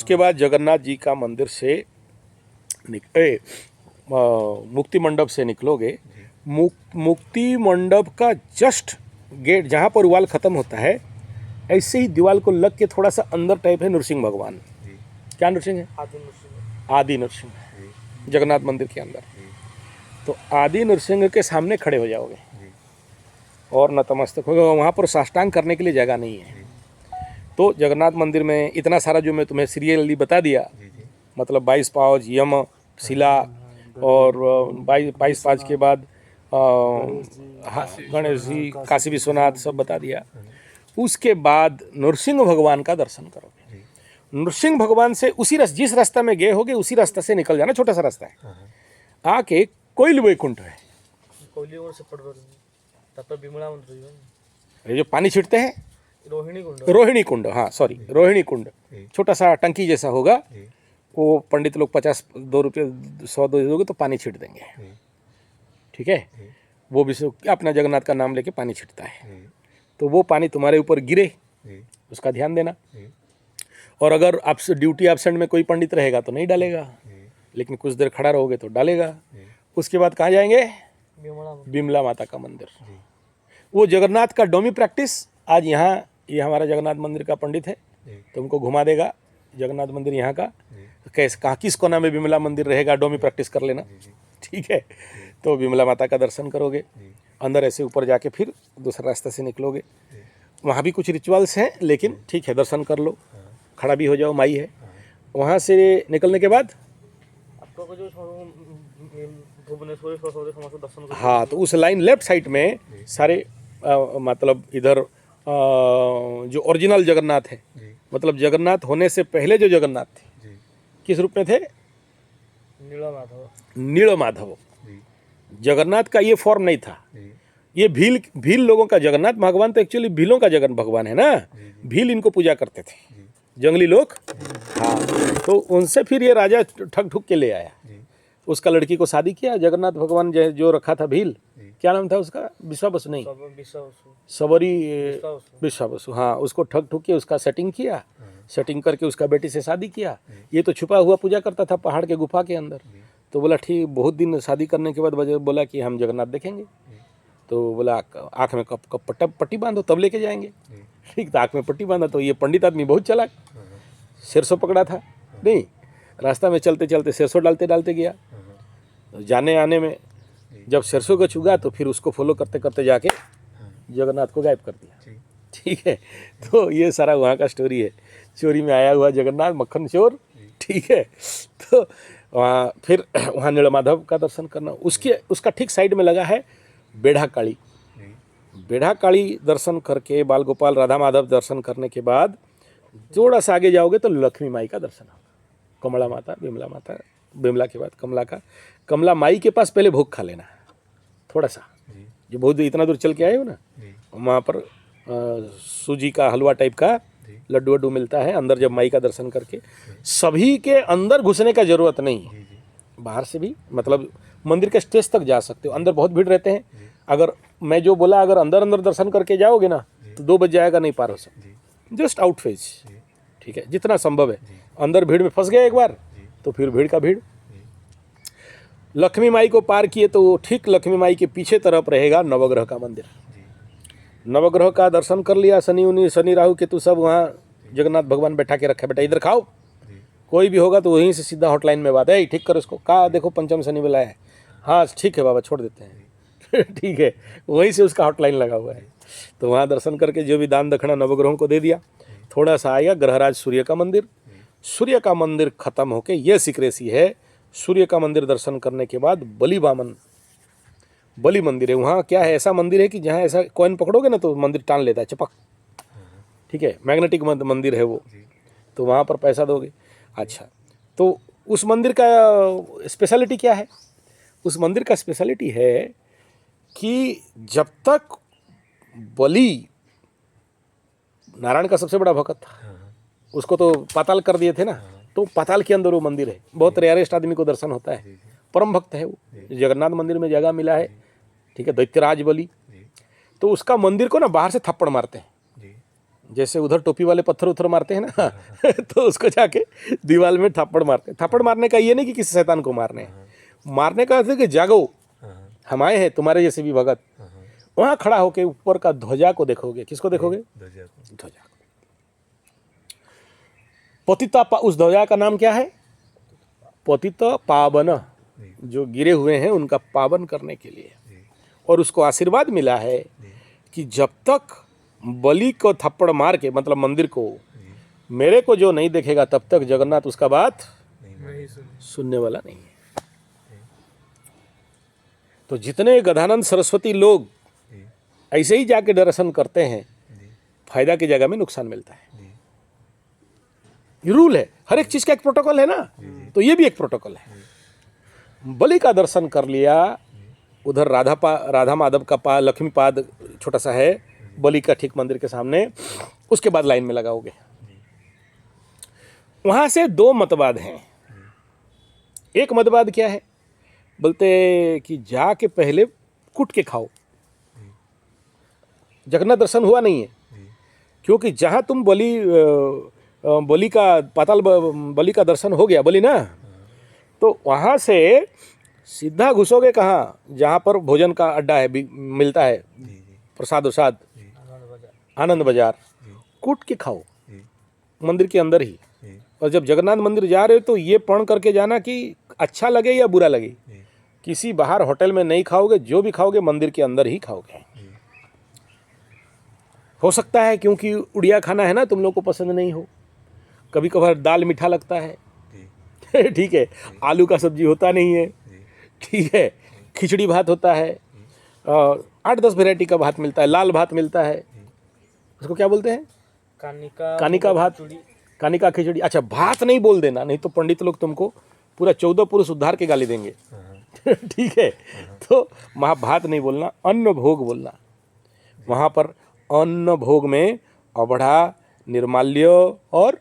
उसके बाद जगन्नाथ जी का मंदिर से मुक्ति मंडप से निकलोगे, मुक्ति मंडप का जस्ट गेट जहाँ पर वाल ख़त्म होता है, ऐसे ही दीवार को लग के थोड़ा सा अंदर टाइप है नृसिंह भगवान। क्या नृसिंह है? आदि नृसिंह जगन्नाथ मंदिर के अंदर। तो आदि नृसिंह के सामने खड़े हो जाओगे और नतमस्तक होगा। वहाँ पर साष्टांग करने के लिए जगह नहीं है। तो जगन्नाथ मंदिर में इतना सारा जो मैं तुम्हें सीरियली बता दिया, मतलब 22 पाँच यम शिला और 22 पाँच के बाद गणेश जी, काशी विश्वनाथ सब बता दिया। उसके बाद नृसिंह भगवान का दर्शन करोगे। नृसिंह भगवान से उसी जिस रास्ता में गए होगे उसी रास्ता से निकल जाना, छोटा सा रास्ता है। आके कोयल वैकुंठ है, ये जो पानी छिड़ते हैं रोहिणी कुंड, हाँ सॉरी रोहिणी कुंड, छोटा सा टंकी जैसा होगा। वो पंडित लोग 52 रुपये 100 दे दोगे तो पानी छिट देंगे, ठीक है। वो भी अपना जगन्नाथ का नाम लेके पानी छिटता है। तो वो पानी तुम्हारे ऊपर गिरे, उसका ध्यान देना। और अगर आप ड्यूटी एब्सेंट में कोई पंडित रहेगा तो नहीं डालेगा, लेकिन कुछ देर खड़ा रहोगे तो डालेगा। उसके बाद कहाँ जाएंगे? बिमला माता का मंदिर। वो जगन्नाथ का डोमी प्रैक्टिस आज यहाँ, ये हमारा जगन्नाथ मंदिर का पंडित है, तुमको घुमा देगा जगन्नाथ मंदिर यहाँ का। कैसे कहाँ किस कोना में बिमला मंदिर रहेगा, डोमी प्रैक्टिस कर लेना, ठीक है। तो बिमला माता का दर्शन करोगे, अंदर ऐसे ऊपर जाके फिर दूसरा रास्ते से निकलोगे। वहाँ भी कुछ रिचुअल्स हैं, लेकिन ठीक है दर्शन कर लो, खड़ा भी हो जाओ, माई है। वहाँ से निकलने के बाद हाँ, तो उस लाइन लेफ्ट साइड में सारे मतलब इधर जो ओरिजिनल जगन्नाथ है, मतलब जगन्नाथ होने से पहले जो जगन्नाथ थे किस रूप में थे? नीलमाधव। जगन्नाथ का ये फॉर्म नहीं था, ये भील लोगों का जगन्नाथ भगवान तो एक्चुअली भीलों का जगन भगवान है ना। भील इनको पूजा करते थे, जंगली लोग। हाँ, तो उनसे फिर ये राजा ठग ठुक के ले आया, उसका लड़की को शादी किया। जगन्नाथ भगवान जो रखा था भील, क्या नाम था उसका? विश्वावसु नहीं, सबरी विश्वावसु। हाँ, उसको ठग ठुक के उसका सेटिंग किया, सेटिंग करके उसका बेटी से शादी किया। ये तो छुपा हुआ पूजा करता था पहाड़ के गुफा के अंदर। तो बोला ठीक, बहुत दिन शादी करने के बाद बोला कि हम जगन्नाथ देखेंगे। तो बोला आँख में पट्टी बांधो तब लेके जाएंगे। ठीक, तो आँख में पट्टी बांधा। तो ये पंडित आदमी बहुत चालाक, सरसों पकड़ा था नहीं, रास्ता में चलते चलते सरसों डालते डालते गया। तो जाने आने में जब सरसों को चुगा तो फिर उसको फॉलो करते करते जाके जगन्नाथ को गायब कर दिया, ठीक है। तो ये सारा वहाँ का स्टोरी है, चोरी में आया हुआ जगन्नाथ, मक्खन चोर, ठीक है। तो वहाँ फिर वहाँ नीलमाधव का दर्शन करना। उसका ठीक साइड में लगा है बेढ़ा काली। बेढ़ा काली दर्शन करके बाल गोपाल राधा माधव दर्शन करने के बाद थोड़ा सा आगे जाओगे तो लक्ष्मी माई का दर्शन होगा। कमला माता, बिमला माता, बिमला के बाद कमला का। कमला माई के पास पहले भोग खा लेना थोड़ा सा, जो बहुत इतना दूर चल के आए हो ना, वहाँ पर सूजी का हलवा टाइप का लड्डू वड्डू मिलता है। अंदर जब माई का दर्शन करके, सभी के अंदर घुसने का जरूरत नहीं है, बाहर से भी मतलब मंदिर के स्टेज तक जा सकते हो। अंदर बहुत भीड़ रहते हैं, अगर मैं जो बोला अगर अंदर दर्शन करके जाओगे ना तो 2 बज जाएगा, नहीं पार हो सकते। जस्ट आउट फेज, ठीक है, जितना संभव है। अंदर भीड़ में फंस गए एक बार तो फिर भीड़ का भीड़। लक्ष्मी माई को पार किए तो ठीक लक्ष्मी माई के पीछे तरफ रहेगा नवग्रह का मंदिर। नवग्रह का दर्शन कर लिया, शनि राहु केतु सब वहाँ जगन्नाथ भगवान बैठा के रखे, बेटा इधर खाओ। कोई भी होगा तो वहीं से सीधा हॉटलाइन में बात है, ठीक करो इसको, कहा देखो पंचम शनि वाला है। हाँ ठीक है बाबा, छोड़ देते हैं ठीक है, वहीं से उसका हॉटलाइन लगा हुआ है। तो वहाँ दर्शन करके जो भी दान दक्षिणा नवग्रहों को दे दिया। थोड़ा सा आएगा ग्रहराज सूर्य का मंदिर। सूर्य का मंदिर खत्म होके ये सिकरेसी है। सूर्य का मंदिर दर्शन करने के बाद बलि मंदिर है। वहाँ क्या है, ऐसा मंदिर है कि जहाँ ऐसा कॉइन पकड़ोगे ना तो मंदिर टान लेता है, चपक, ठीक है, मैग्नेटिक मंदिर है वो। तो वहाँ पर पैसा दोगे। अच्छा, तो उस मंदिर का स्पेशलिटी क्या है? उस मंदिर का स्पेशलिटी है कि जब तक बलि नारायण का सबसे बड़ा भक्त था, उसको तो पाताल कर दिए थे ना, तो पाताल के अंदर वो मंदिर है। बहुत रेयरेस्ट आदमी को दर्शन होता है, परम भक्त है वो। जगन्नाथ मंदिर में जगह मिला है, ठीक है, दैत्यराज बलि। तो उसका मंदिर को ना बाहर से थप्पड़ मारते हैं, जैसे उधर टोपी वाले पत्थर उथर मारते हैं ना तो उसको जाके दीवार में थप्पड़ मारते हैं। थप्पड़ मारने का ये नहीं कि किसी शैतान को मारने हैं, मारने का अर्थ है कि जागो, हम आए हैं तुम्हारे जैसे भी भगत। वहां खड़ा होके ऊपर का ध्वजा को देखोगे। किसको देखोगे? ध्वजा। पतिता उस ध्वजा का नाम क्या है? पतित पावन, जो गिरे हुए हैं उनका पावन करने के लिए। और उसको आशीर्वाद मिला है कि जब तक बलि को थप्पड़ मार के, मतलब मंदिर को, मेरे को जो नहीं देखेगा तब तक जगन्नाथ उसका बात सुनने वाला नहीं है। तो जितने गधानंद सरस्वती लोग ऐसे ही जाके दर्शन करते हैं, फायदा की जगह में नुकसान मिलता है। ये रूल है, हर एक चीज का एक प्रोटोकॉल है ना, तो ये भी एक प्रोटोकॉल है। बलि का दर्शन कर लिया, उधर राधा माधव का लक्ष्मी पाद छोटा सा है बलि का ठीक मंदिर के सामने, उसके बाद लाइन में लगाओगे। वहां से दो मतवाद हैं। एक मतवाद क्या है? बोलते कि जाके पहले कुट के खाओ। जगन्नाथ दर्शन हुआ नहीं है, क्योंकि जहां तुम बलि का दर्शन हो गया बलि ना, तो वहां से सीधा घुसोगे कहाँ? जहां पर भोजन का अड्डा है, मिलता है प्रसाद उसाद, आनंद बाजार। कूट के खाओ मंदिर के अंदर ही। और जब जगन्नाथ मंदिर जा रहे हो तो ये प्रण करके जाना कि अच्छा लगे या बुरा लगे, किसी बाहर होटल में नहीं खाओगे, जो भी खाओगे मंदिर के अंदर ही खाओगे। हो सकता है क्योंकि उड़िया खाना है ना, तुम लोग को पसंद नहीं हो, कभी कभार दाल मीठा लगता है ठीक है, आलू का सब्जी होता नहीं है, ठीक है, खिचड़ी भात होता है, 8-10 वैरायटी का भात मिलता है, लाल भात मिलता है, उसको क्या बोलते हैं? कानिका भात, कानिका खिचड़ी। अच्छा, भात नहीं बोल देना, नहीं तो पंडित लोग तुमको पूरा 14 पुरुष उद्धार के गाली देंगे ठीक है, तो वहाँ भात नहीं बोलना, अन्न भोग बोलना। वहाँ पर अन्न भोग में अबड़ा, निर्माल्य और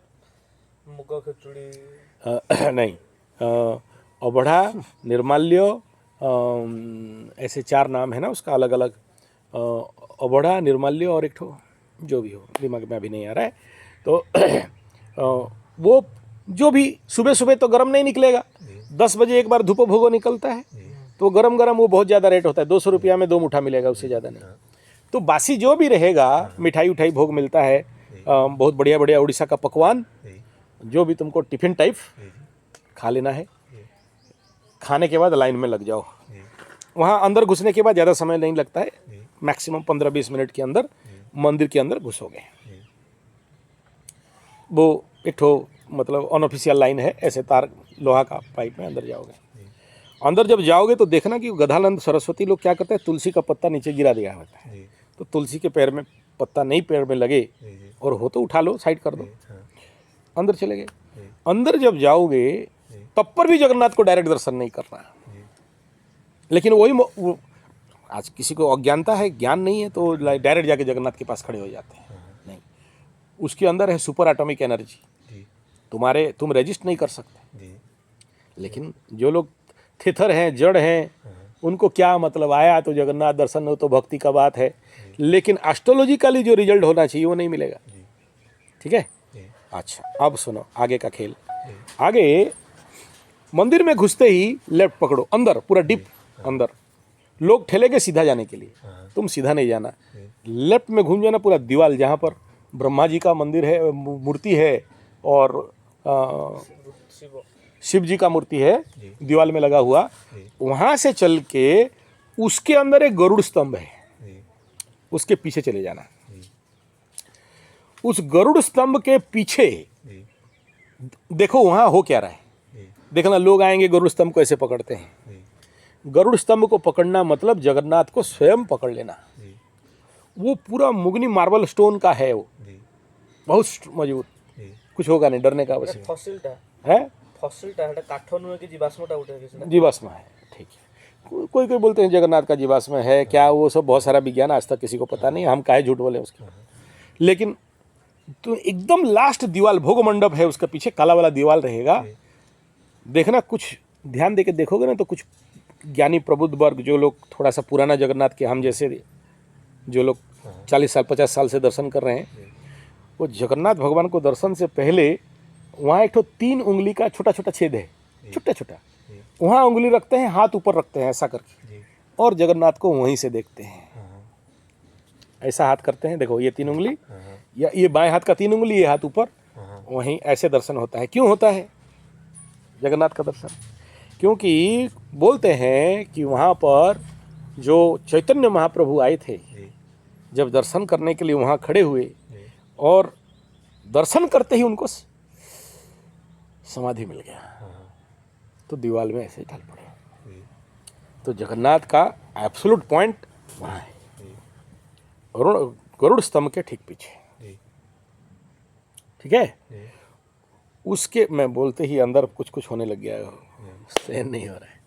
मुगा खिचड़ी नहीं, अबड़ा, निर्माल्य, ऐसे 4 नाम है ना उसका अलग अलग, अबड़ा, निर्माल्य और एक ठो जो भी हो, दिमाग में अभी नहीं आ रहा है। तो वो जो भी सुबह सुबह तो गर्म नहीं निकलेगा, 10 बजे एक बार धूप भोगो निकलता है, तो गरम गरम वो बहुत ज़्यादा रेट होता है, 200 रुपया में 2 मुठा मिलेगा, उससे ज़्यादा नहीं। तो बासी जो भी रहेगा, मिठाई उठाई भोग मिलता है, बहुत बढ़िया बढ़िया उड़ीसा का पकवान, जो भी तुमको टिफिन टाइप खा लेना है। खाने के बाद लाइन में लग जाओ। वहाँ अंदर घुसने के बाद ज़्यादा समय नहीं लगता है, मैक्सिमम 15-20 मिनट के अंदर मंदिर के अंदर घुसोगे। वो एक ठो मतलब अनऑफिशियल लाइन है, ऐसे तार लोहा का पाइप में अंदर जाओगे। अंदर जब जाओगे तो देखना कि गधानंद सरस्वती लोग क्या करते हैं, तुलसी का पत्ता नीचे गिरा दिया होता है, तो तुलसी के पैर में पत्ता नहीं पैर में लगे, और हो तो उठा लो, साइड कर दो, अंदर चले गए। अंदर जब जाओगे तब पर भी जगन्नाथ को डायरेक्ट दर्शन नहीं करना है। लेकिन वही आज किसी को अज्ञानता है, ज्ञान नहीं है, तो डायरेक्ट जाके जगन्नाथ के पास खड़े हो जाते हैं। नहीं, उसके अंदर है सुपर एटॉमिक एनर्जी, तुम रेजिस्ट नहीं कर सकते। लेकिन जो लोग थिथर हैं, जड़ हैं, उनको क्या मतलब, आया तो जगन्नाथ दर्शन हो तो भक्ति का बात है, लेकिन एस्ट्रोलॉजिकली जो रिजल्ट होना चाहिए वो नहीं मिलेगा। ठीक है, अच्छा अब सुनो आगे का खेल। आगे मंदिर में घुसते ही लेफ्ट पकड़ो, अंदर पूरा डीप अंदर। लोग ठेलेंगे सीधा जाने के लिए, तुम सीधा नहीं जाना, लेफ्ट में घूम जाना पूरा दीवार, जहाँ पर ब्रह्मा जी का मंदिर है, मूर्ति है, और शिव जी का मूर्ति है दीवार में लगा हुआ। वहाँ से चल के उसके अंदर एक गरुड़ स्तंभ है, उसके पीछे चले जाना। उस गरुड़ स्तंभ के पीछे देखो वहाँ हो क्या रहा है, देखना। लोग आएंगे, गरुड़ स्तंभ को ऐसे पकड़ते हैं। गरुड़ स्तंभ को पकड़ना मतलब जगन्नाथ को स्वयं पकड़ लेना। वो पूरा मुगनी मार्बल स्टोन का है, वो बहुत मजबूत, कुछ होगा नहीं, डरने का आवश्यक है। जीवाश्म है, ठीक है। कोई कोई बोलते हैं जगन्नाथ का जीवाश्म है, क्या वो सब बहुत सारा विज्ञान, आज तक किसी को पता नहीं, हम काहे झूठ बोले उसके। लेकिन तो एकदम लास्ट दीवार भोग मंडप है, उसके पीछे काला वाला दीवार रहेगा। देखना, कुछ ध्यान देके देखोगे ना, तो कुछ ज्ञानी प्रबुद्ध वर्ग, जो लोग थोड़ा सा पुराना जगन्नाथ के, हम जैसे जो लोग 40 साल 50 साल से दर्शन कर रहे हैं, वो जगन्नाथ भगवान को दर्शन से पहले वहाँ एक ठो 3 उंगली का छोटा छोटा छेद है, छोटा छोटा, वहाँ उंगली रखते हैं, हाथ ऊपर रखते हैं ऐसा करके, और जगन्नाथ को वहीं से देखते हैं। ऐसा हाथ करते हैं, देखो ये 3 उंगली, या ये बाएं हाथ का 3 उंगली, ये हाथ ऊपर, वहीं ऐसे दर्शन होता है। क्यों होता है जगन्नाथ का दर्शन? क्योंकि बोलते हैं कि वहाँ पर जो चैतन्य महाप्रभु आए थे, जब दर्शन करने के लिए वहाँ खड़े हुए और दर्शन करते ही उनको समाधि मिल गया, तो दीवार में ऐसे ढल पड़े। तो जगन्नाथ का एब्सोल्यूट पॉइंट वहाँ है, गरुड़ स्तंभ के ठीक पीछे। ठीक है, उसके मैं बोलते ही अंदर कुछ कुछ होने लग गया, सहन नहीं हो रहा है।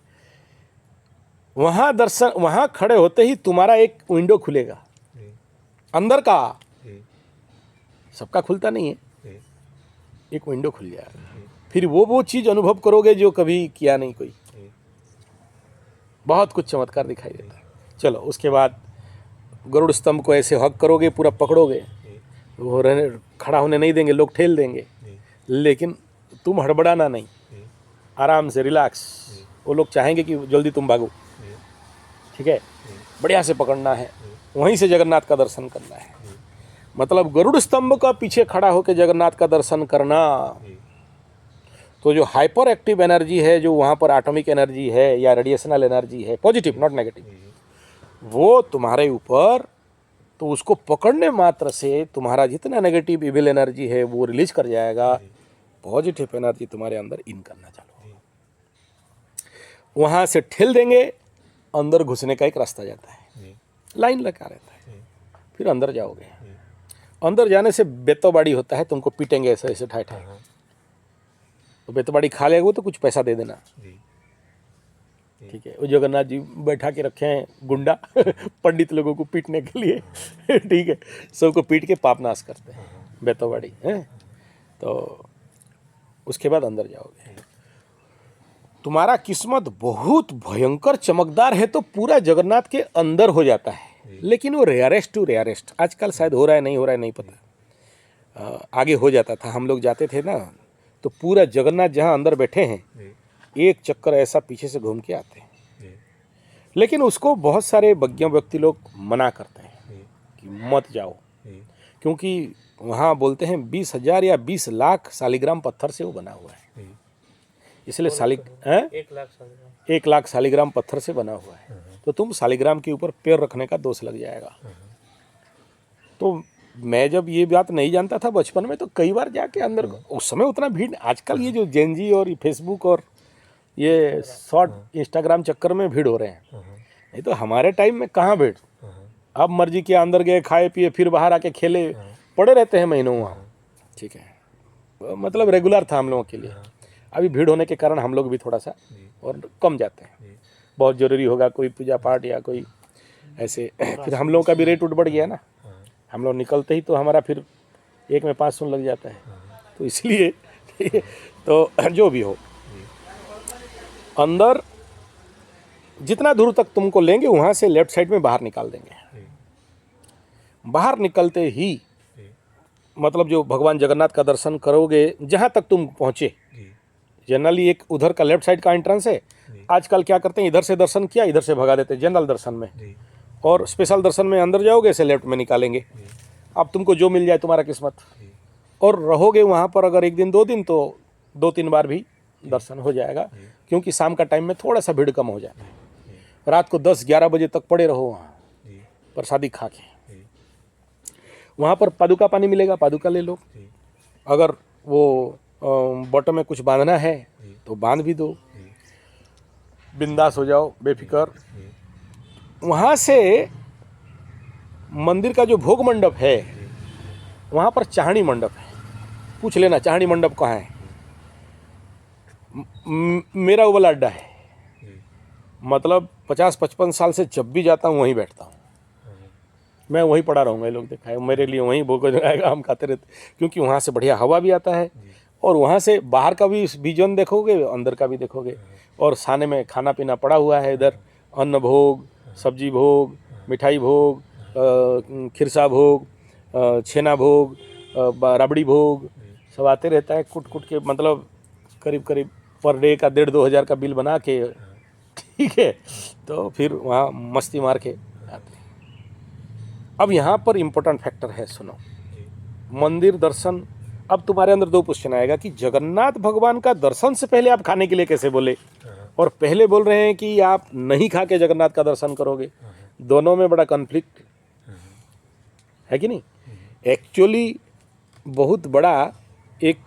वहाँ दर्शन, वहाँ खड़े होते ही तुम्हारा एक विंडो खुलेगा अंदर का, सबका खुलता नहीं है, एक विंडो खुल जाएगा। फिर वो चीज़ अनुभव करोगे जो कभी किया नहीं कोई, बहुत कुछ चमत्कार दिखाई देता है। चलो उसके बाद गरुड़ स्तंभ को ऐसे हक करोगे, पूरा पकड़ोगे, वो रहने खड़ा होने नहीं देंगे, लोग ठेल देंगे, लेकिन तुम हड़बड़ाना नहीं, आराम से रिलैक्स। वो लोग चाहेंगे कि जल्दी तुम भागो, ठीक है, बढ़िया से पकड़ना है, वहीं से जगन्नाथ का दर्शन करना है। मतलब गरुड़ स्तंभ का पीछे खड़ा होकर जगन्नाथ का दर्शन करना, तो जो हाइपर एक्टिव एनर्जी है, जो वहाँ पर एटॉमिक एनर्जी है या रेडिएशनल एनर्जी है, पॉजिटिव नॉट नेगेटिव, वो तुम्हारे ऊपर, तो उसको पकड़ने मात्र से तुम्हारा जितना नेगेटिव इविल एनर्जी है वो रिलीज कर जाएगा, पॉजिटिव एनर्जी तुम्हारे अंदर इन करना चालू होगा। वहाँ से ठेल देंगे, अंदर घुसने का एक रास्ता जाता है, लाइन लगा रहता है, फिर अंदर जाओगे। अंदर जाने से बेतोबाड़ी होता है, तुमको पीटेंगे ऐसे ऐसे ठाए ठाए, तो बेतोबाड़ी खा लेगो तो कुछ पैसा दे देना, ठीक है। वो जगन्नाथ जी बैठा के रखे हैं गुंडा पंडित लोगों को पीटने के लिए, ठीक है, सबको पीट के पाप नाश करते हैं, बेतोबाड़ी है। तो उसके बाद अंदर जाओगे, तुम्हारा किस्मत बहुत भयंकर चमकदार है तो पूरा जगन्नाथ के अंदर हो जाता है, लेकिन वो रेयरेस्ट टू रेयरेस्ट, आजकल शायद हो रहा है नहीं हो रहा है नहीं पता, आगे हो जाता था। हम लोग जाते थे ना, तो पूरा जगन्नाथ जहाँ अंदर बैठे हैं, एक चक्कर ऐसा पीछे से घूम के आते हैं, लेकिन उसको बहुत सारे वज्ञ व्यक्ति लोग मना करते हैं कि मत जाओ, क्योंकि वहाँ बोलते हैं 20,000 या 20 लाख शालिग्राम पत्थर से वो बना हुआ है, इसलिए 1 लाख शालिग्राम पत्थर से बना हुआ है, तो तुम शालिग्राम के ऊपर पैर रखने का दोष लग जाएगा। तो मैं जब ये बात नहीं जानता था बचपन में, तो कई बार जाके अंदर, उस समय उतना भीड़, आजकल ये जो जेनजी और फेसबुक और ये शॉर्ट इंस्टाग्राम चक्कर में भीड़ हो रहे हैं, नहीं तो हमारे टाइम में कहाँ भीड़, अब मर्जी किया अंदर गए, खाए पिए, फिर बाहर आके खेले, पड़े रहते हैं महीनों वहाँ, ठीक है, मतलब रेगुलर था हम लोगों के लिए। अभी भीड़ होने के कारण हम लोग भी थोड़ा सा और कम जाते हैं, बहुत ज़रूरी होगा कोई पूजा पाठ या कोई ऐसे, फिर हम लोगों का भी रेट उठ बढ़ गया ना, हम लोग निकलते ही तो हमारा फिर एक में 500 लग जाता है, तो इसलिए तो जो भी हो, अंदर जितना दूर तक तुमको लेंगे वहाँ से लेफ्ट साइड में बाहर निकाल देंगे। बाहर निकलते ही मतलब जो भगवान जगन्नाथ का दर्शन करोगे, जहाँ तक तुम पहुँचे, जनरली एक उधर का लेफ्ट साइड का एंट्रेंस है, आजकल क्या करते हैं, इधर से दर्शन किया, इधर से भगा देते हैं जनरल दर्शन में, और स्पेशल दर्शन में अंदर जाओगे ऐसे लेफ्ट में निकालेंगे। अब तुमको जो मिल जाए तुम्हारा किस्मत, और रहोगे वहाँ पर अगर 1 दिन 2 दिन, तो 2-3 बार भी दर्शन हो जाएगा, क्योंकि शाम का टाइम में थोड़ा सा भीड़ कम हो जाता है। रात को 10-11 बजे तक पड़े रहो वहाँ प्रसादी खा के, वहाँ पर पादुका पानी मिलेगा, पादुका ले लो, अगर वो बॉटम में कुछ बांधना है तो बांध भी दो, बिंदास हो जाओ बेफिक्र। वहाँ से मंदिर का जो भोग मंडप है, वहाँ पर चाहनी मंडप है, पूछ लेना चाहनी मंडप कहाँ है, मेरा वो वाला अड्डा है, मतलब 50-55 साल से जब भी जाता हूँ वहीं बैठता हूँ, मैं वहीं पड़ा रहूँगा, ये लोग देखा है, मेरे लिए वहीं भोग आएगा, हम खाते रहते, क्योंकि वहाँ से बढ़िया हवा भी आता है, और वहाँ से बाहर का भी विजन देखोगे, अंदर का भी देखोगे, और साने में खाना पीना पड़ा हुआ है, इधर अन्न भोग, सब्जी भोग, मिठाई भोग, खिरसा भोग, छेना भोग, राबड़ी भोग सब आते रहता है, कुट कुट के, मतलब करीब करीब पर डे का 1,500-2 हज़ार का बिल बना के, ठीक है, तो फिर वहाँ मस्ती मार के आते हैं। अब यहाँ पर इम्पोर्टेंट फैक्टर है, सुनो, मंदिर दर्शन। अब तुम्हारे अंदर 2 क्वेश्चन आएगा कि जगन्नाथ भगवान का दर्शन से पहले आप खाने के लिए कैसे बोले, और पहले बोल रहे हैं कि आप नहीं खा के जगन्नाथ का दर्शन करोगे। दोनों में बड़ा कॉन्फ्लिक्ट है कि नहीं। एक्चुअली बहुत बड़ा एक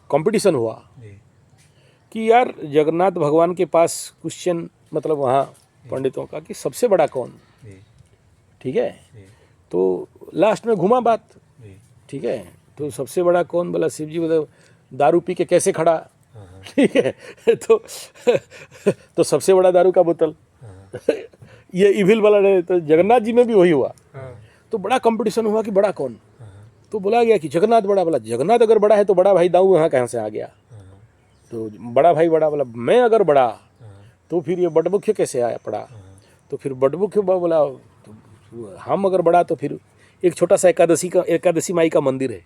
कंपटीशन हुआ कि यार जगन्नाथ भगवान के पास क्वेश्चन, मतलब वहाँ पंडितों का, कि सबसे बड़ा कौन, ठीक है, तो लास्ट में घुमा बात, ठीक है, तो सबसे बड़ा कौन, बोला शिव जी, बोले दारू पी के कैसे खड़ा, ठीक है, तो सबसे बड़ा दारू का बोतल, ये इविल वाला है। तो जगन्नाथ जी में भी वही हुआ, तो बड़ा कंपटीशन हुआ कि बड़ा कौन, तो बोला गया कि जगन्नाथ बड़ा। बोला जगन्नाथ अगर बड़ा है तो बड़ा भाई दाऊ यहाँ कहाँ से आ गया, तो बड़ा भाई बड़ा, बोला मैं अगर बड़ा तो फिर ये बटमुख्य कैसे आया पड़ा, तो फिर बटमुख्य बोला तो हम अगर बड़ा तो फिर एक छोटा सा एकादशी माई का मंदिर है।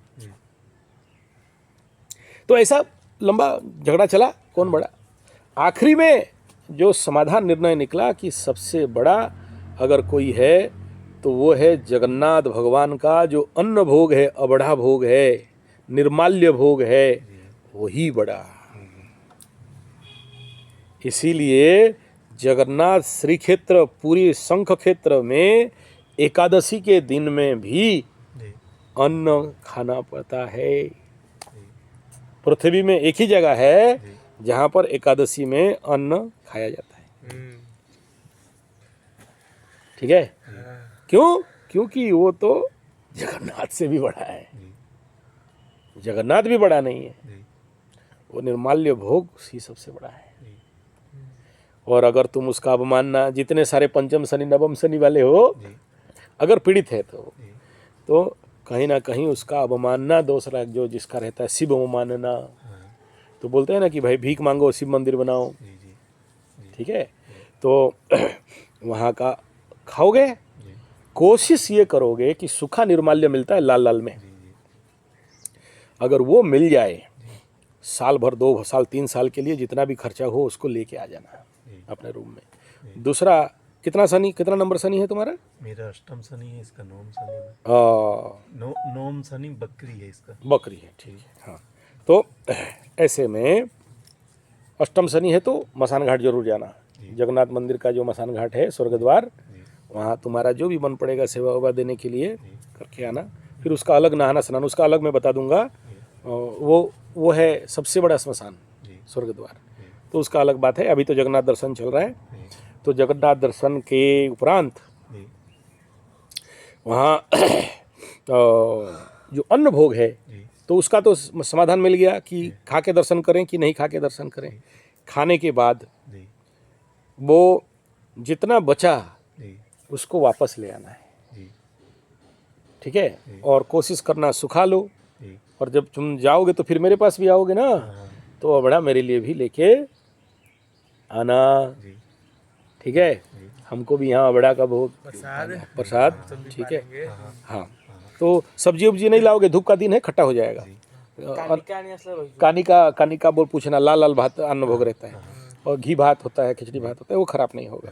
तो ऐसा लंबा झगड़ा चला कौन बड़ा। आखिरी में जो समाधान निर्णय निकला कि सबसे बड़ा अगर कोई है तो वो है जगन्नाथ भगवान का जो अन्न भोग है, अबढ़ा भोग है, निर्माल्य भोग है, वही बड़ा। इसीलिए जगन्नाथ श्री क्षेत्र पूरी शंख क्षेत्र में एकादशी के दिन में भी अन्न खाना पड़ता है। पृथ्वी में एक ही जगह है जहाँ पर एकादशी में अन्न खाया जाता है, ठीक है। क्यों? क्योंकि वो तो जगन्नाथ से भी बड़ा है, जगन्नाथ भी बड़ा नहीं है, वो निर्माल्य भोग ही सबसे बड़ा है। और अगर तुम उसका अवमानना, जितने सारे पंचम शनि नवम शनि वाले हो, अगर पीड़ित है तो कहीं ना कहीं उसका अवमानना दूसरा जो जिसका रहता है शिव अवमानना, तो बोलते हैं ना कि भाई भीख मांगो शिव मंदिर बनाओ, ठीक है, तो वहाँ का खाओगे, कोशिश ये करोगे कि सूखा निर्माल्य मिलता है लाल लाल में, अगर वो मिल जाए, साल भर 2 साल 3 साल के लिए जितना भी खर्चा हो उसको लेके आ जाना अपने रूम में। दूसरा, कितना नंबर शनि है तुम्हारा? मेरा अष्टम शनि है, इसका नवम शनि है। नवम शनि बकरी है, इसका बकरी है, ठीक है, हाँ। तो ऐसे में अष्टम शनि है तो मसान घाट जरूर जाना। जगन्नाथ मंदिर का जो मसान घाट है, स्वर्ग द्वार, वहाँ तुम्हारा जो भी मन पड़ेगा सेवा वेवा देने के लिए करके आना। फिर उसका अलग नहाना स्नान, उसका अलग मैं बता दूंगा, वो है सबसे बड़ा स्मशान स्वर्ग द्वार, तो उसका अलग बात है। अभी तो जगन्नाथ दर्शन चल रहा है, तो जगन्नाथ दर्शन के उपरांत वहाँ जो अन्न भोग है तो उसका तो समाधान मिल गया कि खा के दर्शन करें कि नहीं खा के दर्शन करें। खाने के बाद वो जितना बचा उसको वापस ले आना है, ठीक है, और कोशिश करना सुखा लो, और जब तुम जाओगे तो फिर मेरे पास भी आओगे ना, तो बड़ा मेरे लिए भी लेके आना, ठीक है। हमको भी यहाँ बड़ा का भोग प्रसाद, ठीक है, हाँ। तो सब्जी उब्जी नहीं लाओगे, धूप का दिन है, खट्टा हो जाएगा। कानिका बोल पूछना, लाल लाल भात अन्न भोग रहता है, और घी भात होता है, खिचड़ी भात होता है, वो खराब नहीं होगा।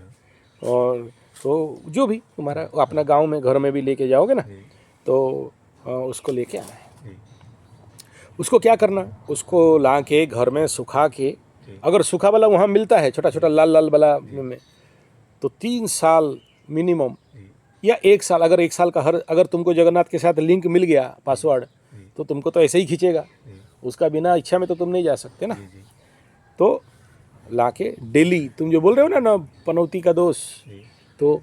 और तो जो भी तुम्हारा अपना गांव में घर में भी लेके जाओगे ना, तो उसको लेके आना है। उसको क्या करना, उसको ला के घर में सुखा के, अगर सूखा वाला वहाँ मिलता है छोटा छोटा लाल लाल वाला में, तो 3 साल मिनिमम या 1 साल, अगर 1 साल का अगर तुमको जगन्नाथ के साथ लिंक मिल गया पासवर्ड, तो तुमको तो ऐसे ही खींचेगा, उसका बिना इच्छा में तो तुम नहीं जा सकते ना। तो लाके डेली, तुम जो बोल रहे हो ना पनौती का दोष, तो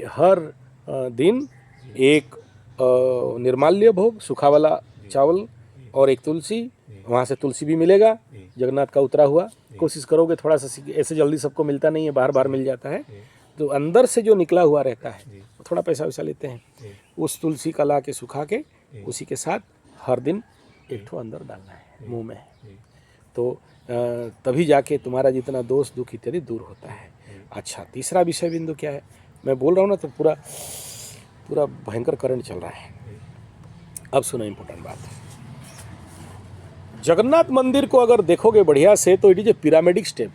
हर दिन एक निर्माल्य भोग, सूखा वाला चावल और एक तुलसी, वहाँ से तुलसी भी मिलेगा जगन्नाथ का उतरा हुआ। कोशिश करोगे थोड़ा सा, ऐसे जल्दी सबको मिलता नहीं है, बार मिल जाता है, तो अंदर से जो निकला हुआ रहता है थोड़ा पैसा वैसा लेते हैं, उस तुलसी का ला के सुखा के उसी के साथ हर दिन एक ठो अंदर डालना है मुंह में, तो तभी जाके तुम्हारा जितना दोष दुख इत्यादि दूर होता है। अच्छा, तीसरा विषय बिंदु क्या है, मैं बोल रहा हूँ ना, तो पूरा भयंकर करंट चल रहा है। अब सुनो इम्पोर्टेंट बात, जगन्नाथ मंदिर को अगर देखोगे बढ़िया से तो इट इज ए पिरामिडिक स्टेप।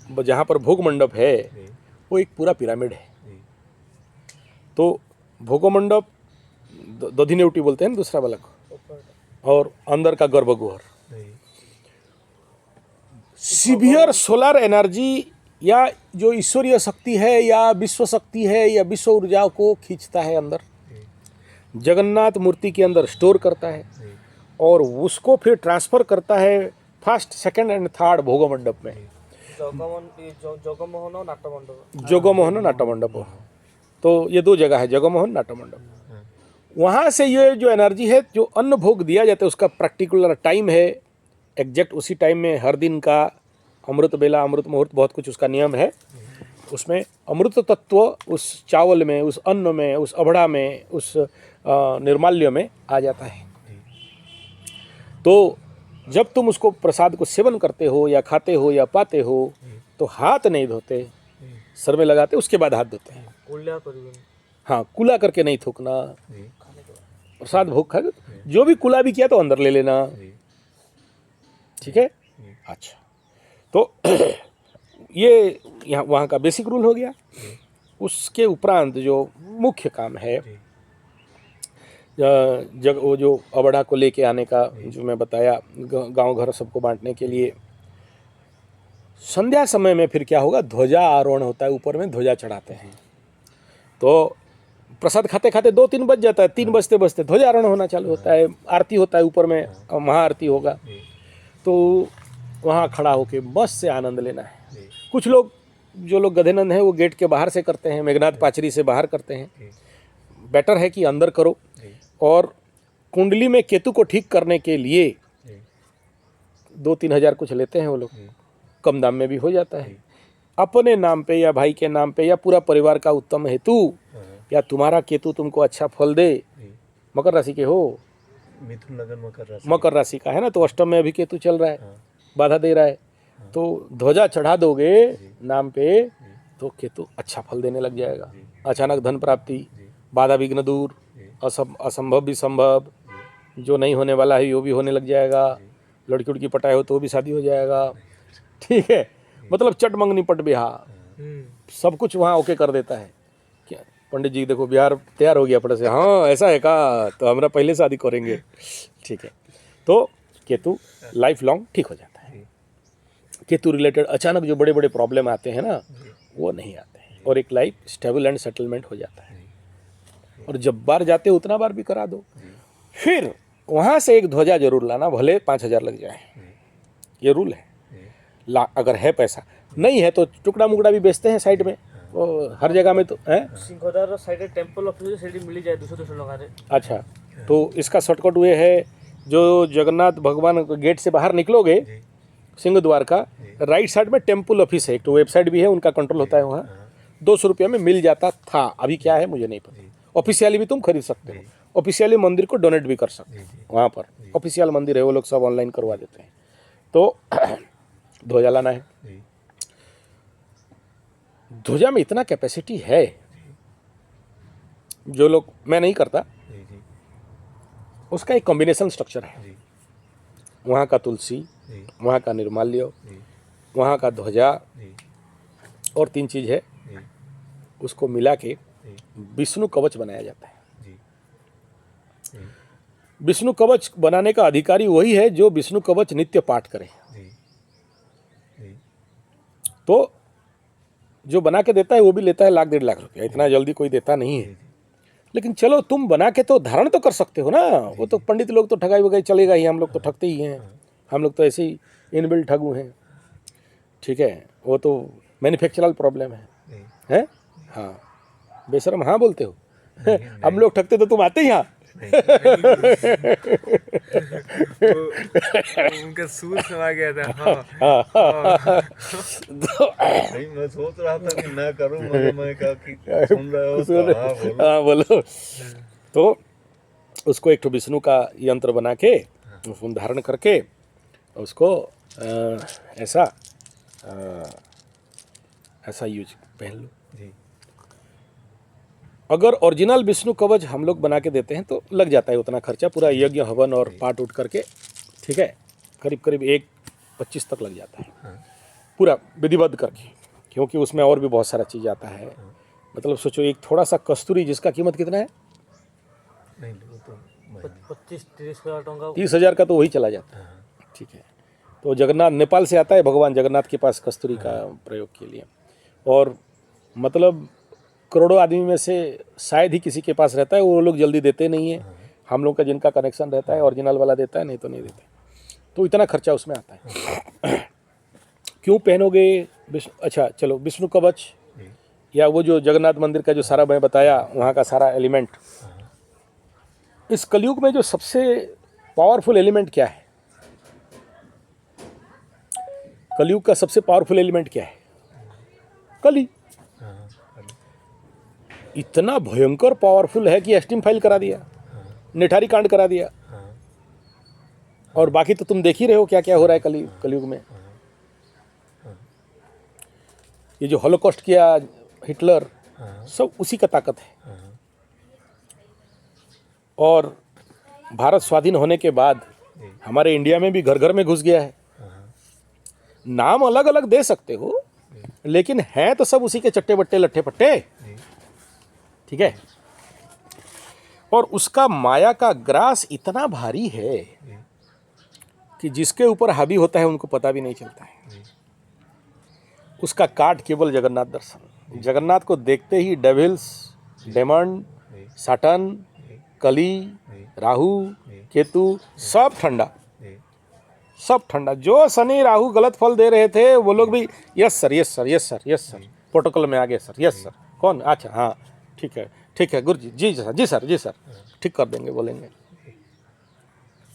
जी जहाँ पर भोग मंडप है जी वो एक पूरा पिरामिड है। जी तो भोग मंडप दधिनेवटी बोलते हैं ना दूसरा वाला को, और अंदर का गर्भगृह जी सीवियर सोलर एनर्जी या जो ईश्वरीय शक्ति है या विश्व शक्ति है या विश्व ऊर्जा को खींचता है अंदर, जी जगन्नाथ मूर्ति के अंदर स्टोर करता है जी और उसको फिर ट्रांसफर करता है फर्स्ट सेकंड एंड थर्ड भोग मंडप में, जगमोहन और नाट्यमंडप। जोगमोहन नाट्यमंडप। तो ये दो जगह है, जगमोहन नाट्यमंडप। वहाँ से ये जो एनर्जी है, जो अन्न भोग दिया जाता है उसका पर्टिकुलर टाइम है, एग्जैक्ट उसी टाइम में हर दिन का अमृत बेला, अमृत मुहूर्त, बहुत कुछ उसका नियम है। उसमें अमृत तत्व उस चावल में, उस अन्न में, उस अबड़ा में, उस निर्माल्य में आ जाता है। तो जब तुम उसको प्रसाद को सेवन करते हो या खाते हो या पाते हो तो हाथ नहीं धोते, सर में लगाते, उसके बाद हाथ धोते हैं। कुल्ला करिए। हाँ, कुला करके नहीं थूकना। जी प्रसाद भोग खा, जो भी कुला भी किया तो अंदर ले लेना, जी ठीक है। अच्छा, तो ये यहाँ वहाँ का बेसिक रूल हो गया। उसके उपरांत जो मुख्य काम है, जी जग वो जो अबड़ा को लेके आने का जो मैं बताया, गांव घर सबको बांटने के लिए, संध्या समय में फिर क्या होगा, ध्वजा आरोहण होता है, ऊपर में ध्वजा चढ़ाते हैं। तो प्रसाद खाते खाते 2-3 बज जाता है, 3 बजते बजते ध्वजारोहण होना चालू होता है, आरती होता है, ऊपर में महाआरती होगा। जी तो वहाँ खड़ा होके मस्त से आनंद लेना है। जी कुछ लोग, जो लोग गधेनंद हैं, वो गेट के बाहर से करते हैं, मेघनाथ पाचरी से बाहर करते हैं। जी बेटर है कि अंदर करो। जी और कुंडली में केतु को ठीक करने के लिए जी 2-3 हज़ार कुछ लेते हैं वो लोग, जी कम दाम में भी हो जाता है। अपने नाम पे या भाई के नाम पे या पूरा परिवार का उत्तम हेतु, या तुम्हारा केतु तुमको अच्छा फल दे, जी मकर राशि के हो, मिथुन लगन मकर राशि। मकर राशि का है ना, तो अष्टम में अभी केतु चल रहा है, हाँ बाधा दे रहा है। तो ध्वजा चढ़ा दोगे नाम पे तो केतु अच्छा फल देने लग जाएगा। अचानक धन प्राप्ति, बाधा विघ्न दूर, असंभव भी संभव, जो नहीं होने वाला है वो भी होने लग जाएगा। लड़की उड़की पटाए हो तो भी शादी हो जाएगा, ठीक है। मतलब चट मंगनी पट बिहार, सब कुछ वहाँ ओके कर देता है। क्या पंडित जी देखो बिहार तैयार हो गया पटे से, हाँ ऐसा है का, तो हमरा पहले शादी करेंगे, ठीक है। तो केतु लाइफ लॉन्ग ठीक हो जाता है। केतु रिलेटेड अचानक जो बड़े बड़े प्रॉब्लम आते हैं ना, वो नहीं आते हैं, और एक लाइफ स्टेबल एंड सेटलमेंट हो जाता है। और जब बार जाते हो उतना बार भी करा दो। फिर वहाँ से एक ध्वजा जरूर लाना, भले 5,000 लग जाए, ये रूल है। अगर है पैसा, नहीं है तो टुकड़ा मुकड़ा भी बेचते हैं साइड में, वो हर जगह में तो है। सिंहदार साइड टेम्पल ऑफिस साइड मिल जाए 200 लगा दे। अच्छा, तो इसका शॉर्टकट ये है, जो जगन्नाथ भगवान गेट से बाहर निकलोगे सिंह द्वार का, राइट साइड में टेम्पल ऑफिस है, एक तो वेबसाइट भी है, उनका कंट्रोल होता है वहाँ। 200 रुपये में मिल जाता था, अभी क्या है मुझे नहीं पता। ऑफिशियली भी तुम खरीद सकते हो, ऑफिशियली मंदिर को डोनेट भी कर सकते हो। वहाँ पर ऑफिशियल मंदिर है, वो लोग सब ऑनलाइन करवा देते हैं। तो ध्वजा लाना है। ध्वजा में इतना कैपेसिटी है, जो लोग, मैं नहीं करता, उसका एक कॉम्बिनेशन स्ट्रक्चर है। वहाँ का तुलसी, वहाँ का निर्माल्य, वहाँ का ध्वजा, और 3 चीज़ है, उसको मिला के विष्णु कवच बनाया जाता है। विष्णु कवच बनाने का अधिकारी वही है जो विष्णु कवच नित्य पाठ करे। तो जो बना के देता है वो भी लेता है 1,00,000 1,50,000 रुपया, इतना जल्दी कोई देता नहीं है। लेकिन चलो तुम बना के तो धारण तो कर सकते हो ना। वो तो पंडित लोग तो ठगाई वगाई चलेगा ही, हम लोग तो ठगते ही हैं, हम लोग तो ऐसे ही इनबिल्ट ठगू हैं, ठीक है। वो तो मैन्युफैक्चरल प्रॉब्लम है? हाँ, बेशरम हाँ बोलते हो। हम लोग ठगते तो तुम आते ही यहाँ। उनका सूर समा गया था। नहीं, मैं सोच रहा था कि ना करूं, मगर मैं कहा कि सुन रहे हो तो हाँ बोलो। हाँ बोलो। तो उसको एक तो विष्णु का यंत्र बना के उसको धारण करके उसको ऐसा यूज पहन लो। अगर ओरिजिनल विष्णु कवच हम लोग बना के देते हैं तो लग जाता है उतना खर्चा, पूरा यज्ञ हवन और पाठ उठ करके, ठीक है, करीब करीब 1.25 तक लग जाता है हाँ, पूरा विधिवत करके, क्योंकि उसमें और भी बहुत सारा चीज़ आता है। मतलब सोचो एक थोड़ा सा कस्तूरी जिसका कीमत कितना है, नहीं वो तो महंगा। 25-30 हजार टंका 30,000 का तो वही चला जाता है। हाँ, ठीक है, तो जगन्नाथ नेपाल से आता है भगवान जगन्नाथ के पास कस्तूरी का प्रयोग के लिए, और मतलब करोड़ों आदमी में से शायद ही किसी के पास रहता है, वो लोग जल्दी देते नहीं है। हम लोग का जिनका कनेक्शन रहता है ओरिजिनल वाला देता है, नहीं तो नहीं देते, तो इतना खर्चा उसमें आता है। क्यों पहनोगे अच्छा चलो विष्णु कवच जी, या वो जो जगन्नाथ मंदिर का जो सारा मैं बताया वहाँ का सारा एलिमेंट, हाँ, इस कलयुग में जो सबसे पावरफुल एलिमेंट क्या है, कलयुग का सबसे पावरफुल एलिमेंट क्या है, कली। हाँ, कल, इतना भयंकर पावरफुल है कि एस्टीम फाइल करा दिया, हाँ, निठारी कांड करा दिया, हाँ, और बाकी तो तुम देख ही रहे हो क्या क्या हो रहा है कलयुग में। ये जो हॉलोकॉस्ट किया हिटलर, हाँ, सब उसी का ताकत है। हाँ, और भारत स्वाधीन होने के बाद जी, हमारे इंडिया में भी घर घर में घुस गया है। हाँ, नाम अलग अलग दे सकते हो, लेकिन है तो सब उसी के चट्टे बट्टे लट्ठे पट्टे, जी, ठीक है। और उसका माया का ग्रास इतना भारी है जी, कि जिसके ऊपर हावी होता है उनको पता भी नहीं चलता है। जी, उसका काट केवल जगन्नाथ दर्शन, जगन्नाथ को देखते ही डेविल्स, डेमन, जी, साटन, जी, कली, जी, राहु, जी, केतु, सब ठंडा, जी, सब ठंडा। जो शनि राहु गलत फल दे रहे थे वो लोग भी yes sir yes sir yes sir yes sir, protocol में आ गए सर, यस सर। कौन? अच्छा हाँ ठीक है गुरु जी, जी सर जी सर जी सर, ठीक कर देंगे बोलेंगे।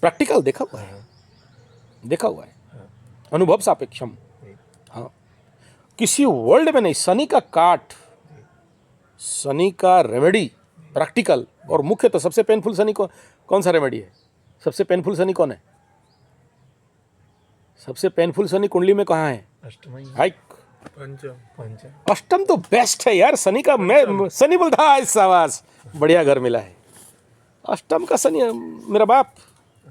प्रैक्टिकल देखा हुआ है, देखा हुआ है, अनुभव सापेक्षम। जी, हाँ, किसी वर्ल्ड में नहीं। शनि का काट, शनि का रेमेडी प्रैक्टिकल, और मुख्य तो सबसे पेनफुल शनि को कौन सा रेमेडी है? सबसे पेनफुल शनि कौन है? सबसे पेनफुल शनि कुंडली में कहाँ है? अष्टमी, हाइक, पंचम, अष्टम तो बेस्ट है यार शनि का। मैं शनि बोलता है शाबाश, बढ़िया घर मिला है। अष्टम का शनि मेरा बाप,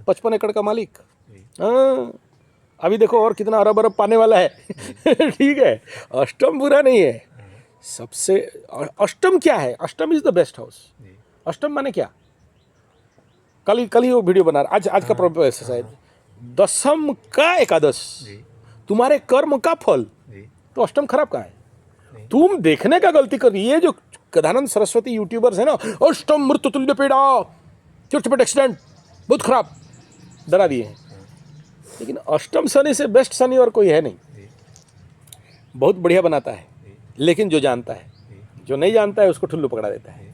55 एकड़ का मालिक। जी, हाँ, अभी देखो और कितना अरब अरब पाने वाला है। ठीक है, अष्टम बुरा नहीं है। सबसे अष्टम क्या है? अष्टम इज द बेस्ट हाउस। जी, अष्टम माने क्या? कल ही वो वीडियो बना रहा, आज का प्रोफेसर शायद, दसम का एकादश, जी, तुम्हारे कर्म का फल। जी, तो अष्टम खराब कहाँ है? नहीं। तुम देखने का गलती कर, ये जो कदानंद सरस्वती यूट्यूबर्स है ना, अष्टम मृत्यु तुल्य पीड़ा, चिटपट एक्सीडेंट, बहुत खराब डरा दिए हैं। लेकिन अष्टम शनि से बेस्ट शनि और कोई है नहीं। जी, बहुत बढ़िया बनाता है, जी, लेकिन जो जानता है, जी, जो नहीं जानता है उसको ठुल्लू पकड़ा देता है।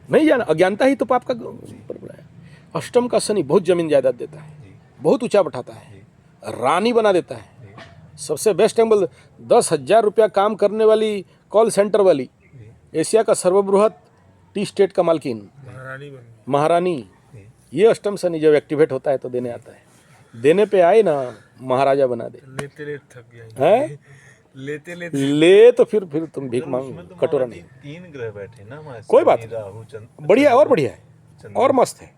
नहीं जाना, अज्ञानता ही तो पाप का प्रबल है। अष्टम का शनि बहुत जमीन जायदाद देता है, जी, बहुत ऊंचा बैठाता है, रानी बना देता है। जी, सबसे बेस्ट एंगल, 10,000 रुपया काम करने वाली कॉल सेंटर वाली, जी, एशिया का सर्वबृहत टी स्टेट का मालकिन, महारानी। जी, ये अष्टम शनि जब एक्टिवेट होता है तो देने आता है। देने पे आए ना, महाराजा बना दे। लेते लेते थक गया हैं लेते लेते ले तो फिर तुम भीख उसमें मांगो, तो कटोरा महाराज नहीं। 3 ग्रह बैठे ना हमारे, कोई बात शनि, नहीं। राहु, चंद्र, बढ़िया और बढ़िया है, चंद्र, और मस्त है,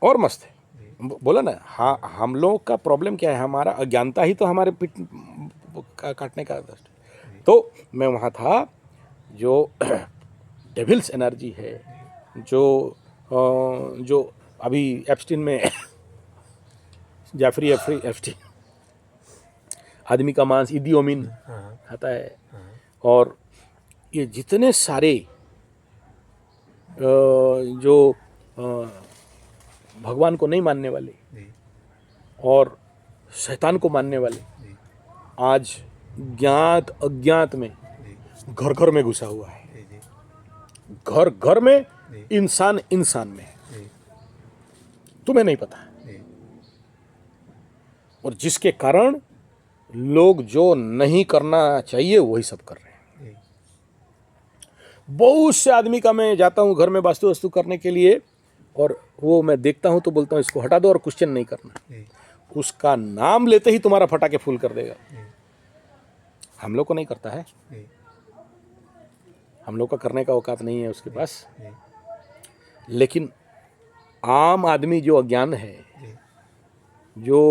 और मस्त है। जी, बोला ना, हाँ, हम लोग का प्रॉब्लम क्या है? हमारा अज्ञानता ही तो हमारे पीठ काटने का दृष्ट। तो मैं वहाँ था, जो डेविल्स एनर्जी है, जो अभी एप्स्टीन में जैफरी एप्स्टीन, आदमी का मांस, इडियोमिन हाँ, खाता है, हाँ, और ये जितने सारे जो भगवान को नहीं मानने वाले जी, और शैतान को मानने वाले, जी, आज ज्ञात अज्ञात में जी, घर घर में घुसा हुआ है। जी, जी, घर घर में, जी, इंसान इंसान में, जी, तुम्हें नहीं पता। जी, और जिसके कारण लोग जो नहीं करना चाहिए वही सब कर रहे हैं। जी, बहुत से आदमी का मैं जाता हूँ घर में वास्तु करने के लिए, और वो मैं देखता हूँ तो बोलता हूँ इसको हटा दो और क्वेश्चन नहीं करना। जी, उसका नाम लेते ही तुम्हारा फटाके फूल कर देगा। जी, हम लोग को नहीं करता है, जी, हम लोग का करने का औकात नहीं है उसके पास। जी लेकिन आम आदमी जो अज्ञान है, जी जो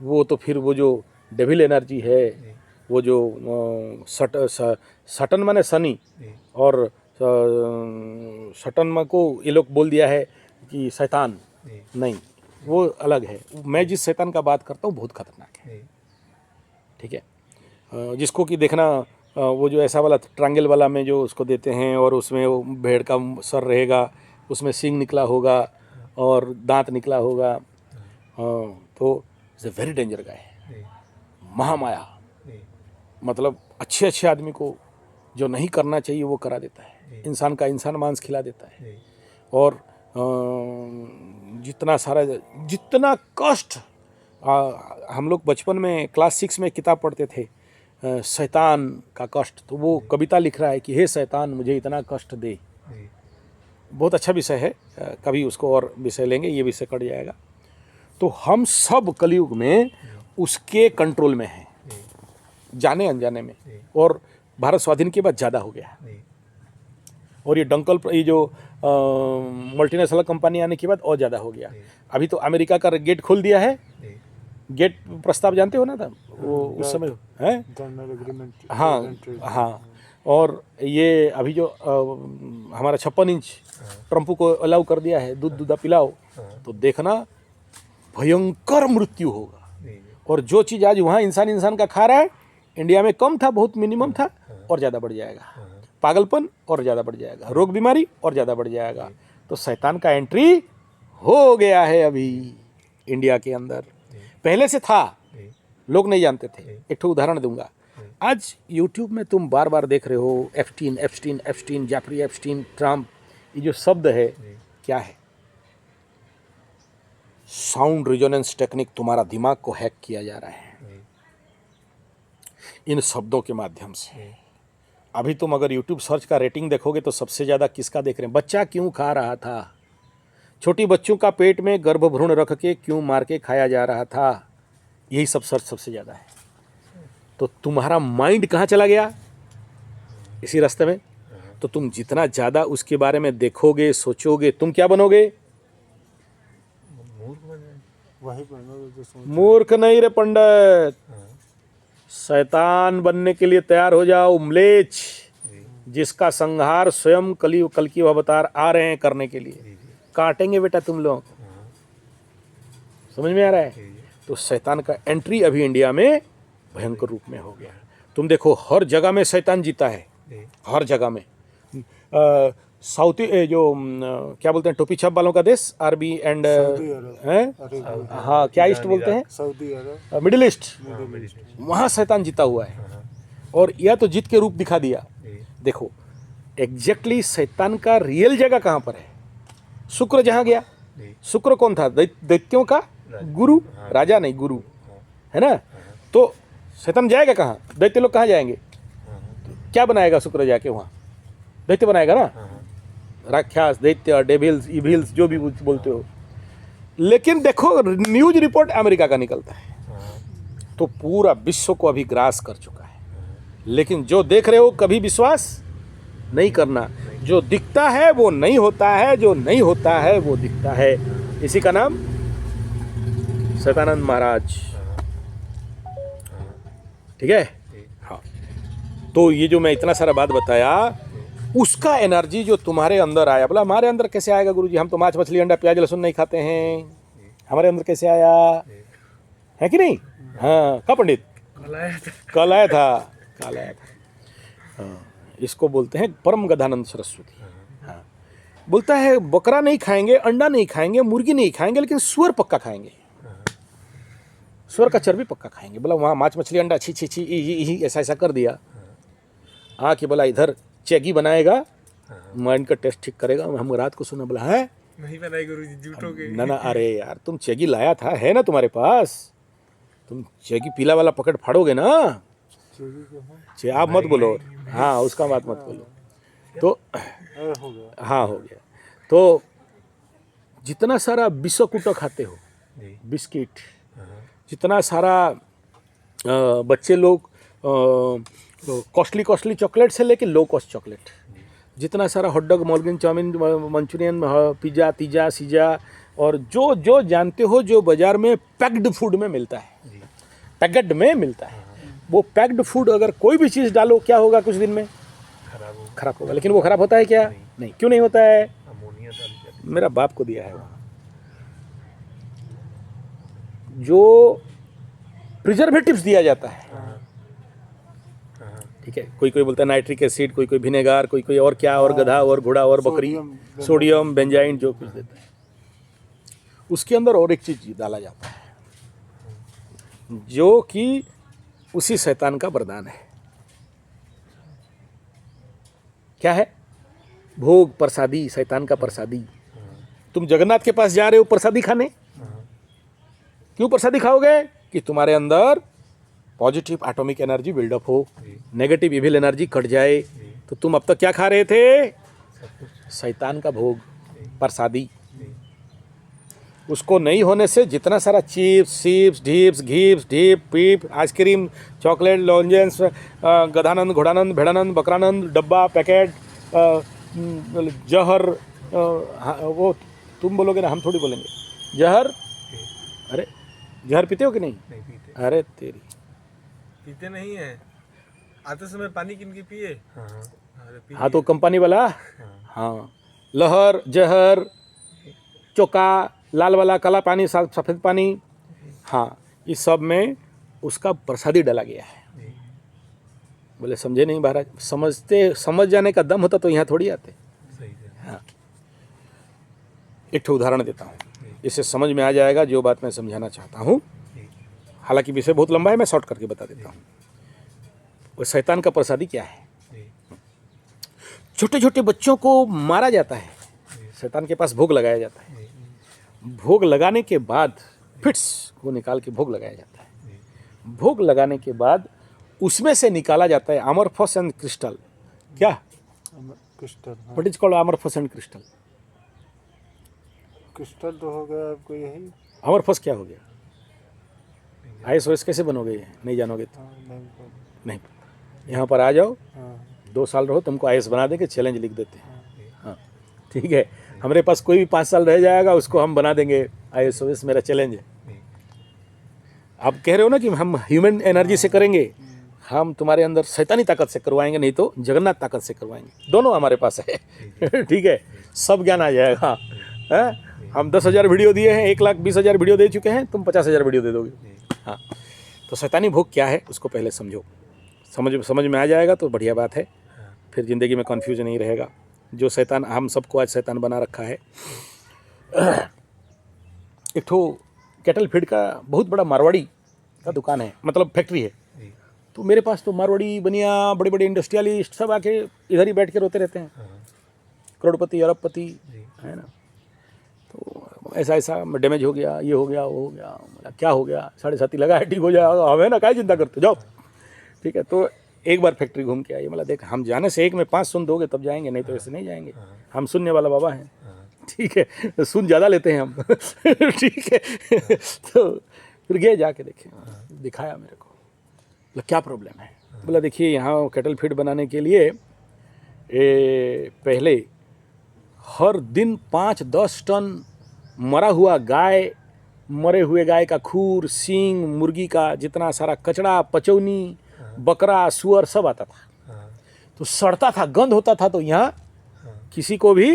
वो तो फिर वो जो डेविल एनर्जी है, जी वो जो सटन माने सनी, जी और सटन को ये लोग बोल दिया है कि शैतान, जी नहीं, वो अलग है। मैं जिस शैतान का बात करता हूँ बहुत खतरनाक है, जी ठीक है। जिसको कि देखना, वो जो ऐसा वाला ट्रायंगल वाला में जो उसको देते हैं, और उसमें वो भेड़ का सर रहेगा, उसमें सींग निकला होगा और दांत निकला होगा, तो इट्स ए वेरी डेंजर गाय, जी महामाया। जी मतलब अच्छे अच्छे आदमी को जो नहीं करना चाहिए वो करा देता है, इंसान का इंसान मांस खिला देता है। जी और जितना कष्ट, हम लोग बचपन में क्लास 6 में किताब पढ़ते थे, शैतान का कष्ट, तो वो कविता लिख रहा है कि हे शैतान मुझे इतना कष्ट दे। जी बहुत अच्छा विषय है, कभी उसको और विषय लेंगे, ये विषय कट जाएगा। तो हम सब कलयुग में उसके कंट्रोल में हैं, जाने अनजाने में, और भारत स्वाधीन के बाद ज़्यादा हो गया। जी और ये जो मल्टीनेशनल कंपनी आने के बाद और ज़्यादा हो गया। अभी तो अमेरिका का गेट खोल दिया है, जी गेट प्रस्ताव जानते हो ना था वो उस समय है। हाँ हाँ, और ये अभी जो हमारा 56 इंच ट्रम्प को अलाउ कर दिया है, दूध पिलाओ, तो देखना भयंकर मृत्यु होगा। जी और जो चीज़ आज वहाँ इंसान का खा रहा है, इंडिया में कम था, बहुत मिनिमम था, और ज़्यादा बढ़ जाएगा। पागलपन और ज़्यादा बढ़ जाएगा, रोग बीमारी और ज़्यादा बढ़ जाएगा। तो शैतान का एंट्री हो गया है अभी इंडिया के अंदर, पहले से था, लोग नहीं जानते थे। एक ठो उदाहरण दूंगा, आज यूट्यूब में तुम बार बार देख रहे हो एप्स्टीन, जेफरी एप्स्टीन, ट्रम्प, ये जो शब्द है क्या है? साउंड रिजोनेंस टेक्निक, तुम्हारा दिमाग को हैक किया जा रहा है इन शब्दों के माध्यम से। अभी तुम अगर YouTube सर्च का रेटिंग देखोगे तो सबसे ज़्यादा किसका देख रहे हैं? बच्चा क्यों खा रहा था, छोटी बच्चों का पेट में गर्भभ्रूण रख के क्यों मार के खाया जा रहा था, यही सब सर्च सबसे ज़्यादा है। तो तुम्हारा माइंड कहाँ चला गया? इसी रास्ते में। तो तुम जितना ज़्यादा उसके बारे में देखोगे, सोचोगे, तुम क्या बनोगे? मूर्ख बन जाए। वही बनोगे जो सोच। मूर्ख नहीं रे पंडित, शैतान बनने के लिए तैयार हो जाओ, म्लेच्छ, जिसका संहार स्वयं कल की अवतार आ रहे हैं करने के लिए। काटेंगे बेटा तुम लोग, समझ में आ रहा है? तो शैतान का एंट्री अभी इंडिया में भयंकर रूप में हो गया। तुम देखो हर जगह में शैतान जीता है, हर जगह में। साउथ क्या बोलते हैं टोपी छाप वालों का देश, आरबी एंड हैं, हाँ क्या ईस्ट बोलते हैं, सऊदी अरब, मिडिल ईस्ट, वहाँ शैतान जीता हुआ है। और या तो जीत के रूप दिखा दिया। देखो एग्जैक्टली शैतान का रियल जगह कहाँ पर है? शुक्र जहाँ गया, शुक्र कौन था? दैत्यों का गुरु, राजा नहीं, गुरु है ना। तो शैतान जाएगा कहाँ? दैत्य लोग कहाँ जाएंगे? क्या बनाएगा शुक्र जाके? वहाँ दैत्य बनाएगा ना, राक्षस, दैत्य, डेविल्स, इविल्स, जो भी बोलते हो। लेकिन देखो न्यूज रिपोर्ट अमेरिका का निकलता है, तो पूरा विश्व को अभी ग्रास कर चुका है। लेकिन जो देख रहे हो कभी विश्वास नहीं करना, जो दिखता है वो नहीं होता है, जो नहीं होता है वो दिखता है। इसी का नाम शैतानंद महाराज, ठीक है। हाँ, तो ये जो मैं इतना सारा बात बताया, उसका एनर्जी जो तुम्हारे अंदर आया, बोला हमारे अंदर कैसे आएगा गुरुजी, हम तो मांस मछली अंडा प्याज लहसुन नहीं खाते हैं, हमारे अंदर कैसे आया है कि नहीं? हाँ, कब पंडित? कल आया था। हाँ, इसको बोलते हैं परम गदानंद सरस्वती। हाँ, बोलता है बकरा नहीं खाएंगे, अंडा नहीं खाएंगे, मुर्गी नहीं खाएंगे, लेकिन सुअर पक्का खाएंगे, सुअर का चर्बी पक्का खाएंगे। बोला वहाँ मांस मछली अंडा छी छी छी ऐसा ऐसा कर दिया। कि बोला इधर चेगी बनाएगा, माइंड का टेस्ट ठीक करेगा। हम रात को सुना, बोला है नहीं बनाए गुरुजी, झूठों के। ना अरे यार तुम चेगी लाया था, है ना तुम्हारे पास, तुम चेगी पीला वाला पकड़ फाड़ोगे ना। आप मत बोलो, हाँ उसका बात मत बोलो। तो हो गया, हाँ हो गया। तो जितना सारा बिस्कुट खाते हो, बिस्किट, जितना सारा बच्चे लोग तो कॉस्टली चॉकलेट से लेके लो कॉस्ट चॉकलेट, जितना सारा हॉट डॉग, मॉर्गन, चाउमीन, मंचूरियन, पिज़्ज़ा, तीजा, सीजा, और जो जो जानते हो जो बाज़ार में पैक्ड फूड में मिलता है, पैकेट में मिलता है, वो पैक्ड फूड अगर कोई भी चीज़ डालो क्या होगा, कुछ दिन में खराब होगा। लेकिन वो खराब होता है क्या? नहीं। क्यों नहीं होता है? अमोनिया डाल जाती मेरा बाप को दिया है वो, जो प्रिजर्वेटिव्स दिया जाता है, ठीक है। कोई कोई बोलता है नाइट्रिक एसिड, कोई कोई विनेगार, कोई कोई और क्या, और गधा और घोड़ा और बकरी, सोडियम, बेंजाइन, जो कुछ देता है, उसके अंदर और एक चीज डाला जाता है जो कि उसी शैतान का वरदान है। क्या है? भोग, प्रसादी, शैतान का प्रसादी। तुम जगन्नाथ के पास जा रहे हो प्रसादी खाने, क्यों प्रसादी खाओगे? कि तुम्हारे अंदर पॉजिटिव एटॉमिक एनर्जी बिल्डअप हो, नेगेटिव इविल एनर्जी कट जाए। तो तुम अब तक क्या खा रहे थे? शैतान का भोग, प्रसादी। उसको नहीं होने से जितना सारा चिप्स, डिप्स, घीप्स, ढीप, पीप, आइसक्रीम, चॉकलेट, लॉन्जेंस, गधानंद, घोड़ानंद, भेड़ानंद, बकरानंद, डब्बा, पैकेट, जहर, वो तुम बोलोगे ना, हम थोड़ी बोलेंगे। जहर, अरे जहर पीते हो कि नहीं? नहीं पीते। अरे तेरी, पीते नहीं है, आते समय पानी किन के पिए। हाँ अरे पी हाँ तो कंपनी वाला, हाँ, लहर, जहर, चोका, लाल वाला, काला पानी, सफ़ेद पानी, हाँ, इस सब में उसका प्रसादी डाला गया है। बोले समझे नहीं महाराज? समझ जाने का दम होता तो यहाँ थोड़ी आते। सही है। हाँ, एक ठो उदाहरण देता हूँ, इससे समझ में आ जाएगा जो बात मैं समझाना चाहता हूँ। हालांकि विषय बहुत लंबा है, मैं शॉर्ट करके बता देता हूँ। वो शैतान का प्रसादी क्या है? छोटे छोटे बच्चों को मारा जाता है, शैतान के पास भोग लगाया जाता है। भोग लगाने के बाद फिट्स को निकाल के भोग लगाया जाता है। भोग लगाने के बाद उसमें से निकाला जाता है अमरफस एंड क्रिस्टल। क्या? Crystal. What is called amorphous and crystal? Crystal तो हो गया आपको यही। अमरफस क्या हो गया? ISOS कैसे बनोगे? ये नहीं जानोगे तो नहीं। यहाँ पर आ जाओ, 2 साल रहो, तुमको IS बना देंगे, चैलेंज लिख देते हैं। हाँ ठीक है, हमारे पास कोई भी 5 साल रह जाएगा उसको हम बना देंगे ISOS, मेरा चैलेंज है। आप कह रहे हो ना कि हम ह्यूमन एनर्जी से करेंगे, हम तुम्हारे अंदर शैतानी ताकत से करवाएंगे, नहीं तो जगन्नाथ ताकत से करवाएंगे। दोनों हमारे पास है ठीक है, सब ज्ञान आ जाएगा। हम 10,000 वीडियो दिए हैं, 1,20,000 वीडियो दे चुके हैं, तुम 50,000 वीडियो दे दोगे। हाँ, तो शैतानी भोग क्या है उसको पहले समझो, समझ में आ जाएगा तो बढ़िया बात है, फिर ज़िंदगी में कन्फ्यूजन नहीं रहेगा। जो शैतान हम सबको आज शैतान बना रखा है। एक ठो कैटल फीड का बहुत बड़ा मारवाड़ी का दुकान है, मतलब फैक्ट्री है। तो मेरे पास तो मारवाड़ी, बनिया, बड़े बड़े इंडस्ट्रियलिस्ट सब आके इधर ही बैठ के रोते रहते हैं, करोड़पति, अरबपति, है ना। तो ऐसा डैमेज हो गया, ये हो गया, वो हो गया, मतलब क्या हो गया, 7.5 लगा है, ठीक हो जाएगा, हमें ना क्या चिंता करते, जाओ। ठीक है, तो एक बार फैक्ट्री घूम के आइए, मतलब देख हम जाने से एक में 5 सुन दोगे तब जाएंगे, नहीं तो ऐसे नहीं जाएंगे। हम सुनने वाला बाबा हैं, ठीक है, सुन ज़्यादा लेते हैं हम ठीक है। तो फिर गए, जाके देखे, दिखाया मेरे को, बोला क्या प्रॉब्लम है? बोला देखिए यहाँ कैटल फीड बनाने के लिए पहले हर दिन 5-10 टन मरा हुआ गाय, मरे हुए गाय का खूर, सींग, मुर्गी का जितना सारा कचड़ा, पचौनी, बकरा, सुअर सब आता था। तो सड़ता था, गंध होता था। तो यहाँ किसी को भी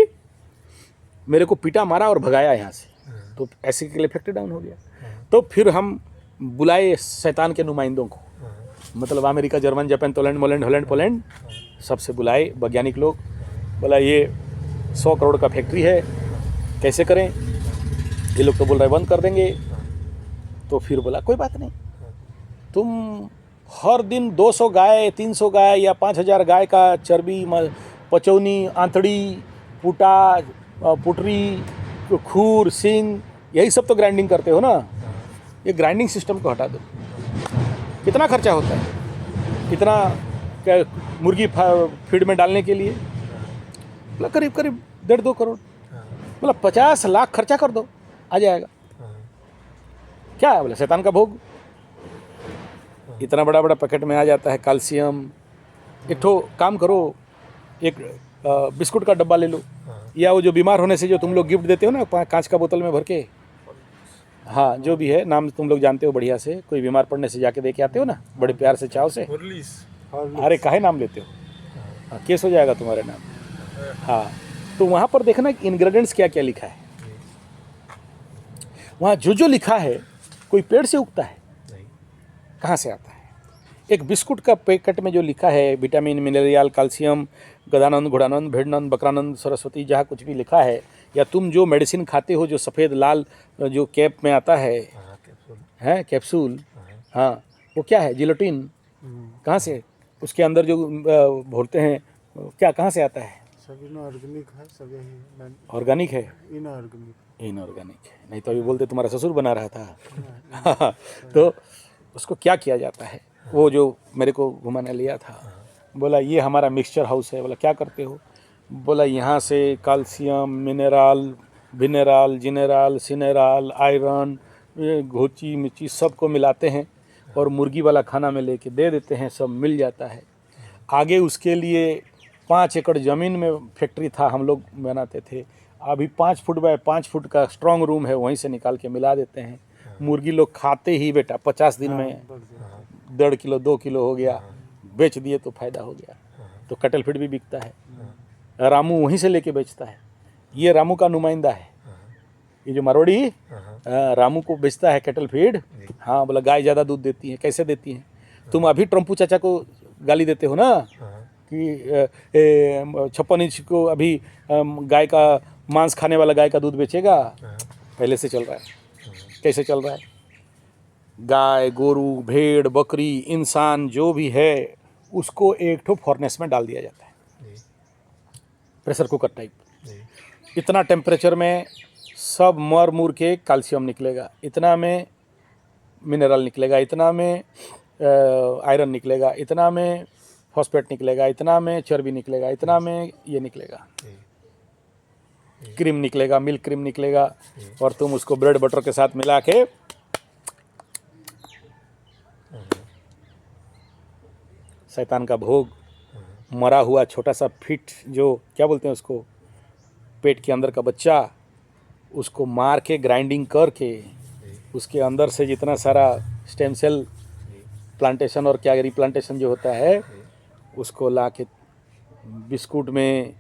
मेरे को पीटा, मारा और भगाया यहाँ से। तो ऐसे के लिए फैक्ट्री डाउन हो गया। तो फिर हम बुलाए शैतान के नुमाइंदों को, मतलब America, German, Japan, Holland, Poland, सबसे बुलाए वैज्ञानिक लोग। बोला ये 100 करोड़ का फैक्ट्री है, कैसे करें? ये लोग तो बोल रहे बंद कर देंगे। तो फिर बोला कोई बात नहीं, तुम हर दिन 200 गाय, 300 गाय या 5,000 गाय का चर्बी, पचौनी, आंतड़ी, पुटा, पुटरी, खूर, सींग, यही सब तो ग्राइंडिंग करते हो ना। ये ग्राइंडिंग सिस्टम को हटा दो। कितना खर्चा होता है, कितना क्या मुर्गी फीड में डालने के लिए? बोला करीब 1.5-2 करोड़। बोला 50 लाख खर्चा कर दो, आ जाएगा। क्या है? बोला शैतान का भोग। इतना बड़ा बड़ा पैकेट में आ जाता है, कैल्शियम, एक ठो काम करो, एक बिस्कुट का डब्बा ले लो, या वो जो बीमार होने से जो तुम लोग गिफ्ट देते हो ना कांच का बोतल में भर के, हाँ जो भी है नाम तुम लोग जानते हो बढ़िया से, कोई बीमार पड़ने से जाके दे के आते हो ना बड़े प्यार से चाव से। मुरलीस अरे काहे नाम लेते हो, हाँ, केस हो जाएगा तुम्हारे नाम। हाँ तो वहाँ पर देखना इंग्रेडिएंट्स क्या क्या लिखा है, वहाँ जो लिखा है कोई पेड़ से उगता है, कहाँ से आता है। एक बिस्कुट का पैकेट में जो लिखा है विटामिन मिनरल कैल्शियम गदानंद घोड़ानंद भेड़नंद बकरानंद सरस्वती जहाँ कुछ भी लिखा है, या तुम जो मेडिसिन खाते हो जो सफ़ेद लाल जो कैप में आता है, हैं कैप्सूल, हाँ वो क्या है जिलोटिन, कहाँ से, उसके अंदर जो बोलते हैं क्या कहाँ से आता है, सब इनऑर्गेनिक है, सब यही ऑर्गेनिक है, इनऑर्गेनिक है, नहीं तो अभी बोलते तुम्हारा ससुर बना रहा था। तो उसको क्या किया जाता है, वो जो मेरे को घुमाने लिया था, बोला ये हमारा मिक्सचर हाउस है। बोला क्या करते हो, बोला यहाँ से कैल्शियम मिनरल जिनरल सिनेरल आयरन घोची मिर्ची सबको मिलाते हैं और मुर्गी वाला खाना में लेके दे देते हैं, सब मिल जाता है। आगे उसके लिए 5 एकड़ ज़मीन में फैक्ट्री था, हम लोग बनाते थे। अभी 5 फुट बाय 5 फुट का स्ट्रांग रूम है, वहीं से निकाल के मिला देते हैं। मुर्गी लोग खाते ही बेटा 50 दिन में 1.5 किलो 2 किलो हो गया, बेच दिए तो फायदा हो गया। तो कटल फीड भी बिकता है, रामू वहीं से लेके बेचता है। ये रामू का नुमाइंदा है, ये जो मारवाड़ी रामू को बेचता है कैटल फीड। हाँ बोला गाय ज़्यादा दूध देती है, कैसे देती है, तुम अभी ट्रम्पू चाचा को गाली देते हो ना कि 56 इंच को अभी गाय का मांस खाने वाला गाय का दूध बेचेगा, पहले से चल रहा है। कैसे चल रहा है, गाय गोरू भेड़ बकरी इंसान जो भी है उसको एक ठो फर्नेस में डाल दिया जाता है, प्रेशर कुकर टाइप। इतना टेम्परेचर में सब मर मुर के कैल्शियम निकलेगा, इतना में मिनरल निकलेगा, इतना में आयरन निकलेगा, इतना में फॉस्फेट निकलेगा, इतना में चर्बी निकलेगा, इतना में ये निकलेगा, क्रीम निकलेगा, मिल्क क्रीम निकलेगा, और तुम उसको ब्रेड बटर के साथ मिला के शैतान का भोग, मरा हुआ छोटा सा फिट जो क्या बोलते हैं उसको, पेट के अंदर का बच्चा, उसको मार के ग्राइंडिंग करके उसके अंदर से जितना सारा स्टेम सेल प्लांटेशन और क्या रिप्लांटेशन जो होता है उसको ला के बिस्कुट में,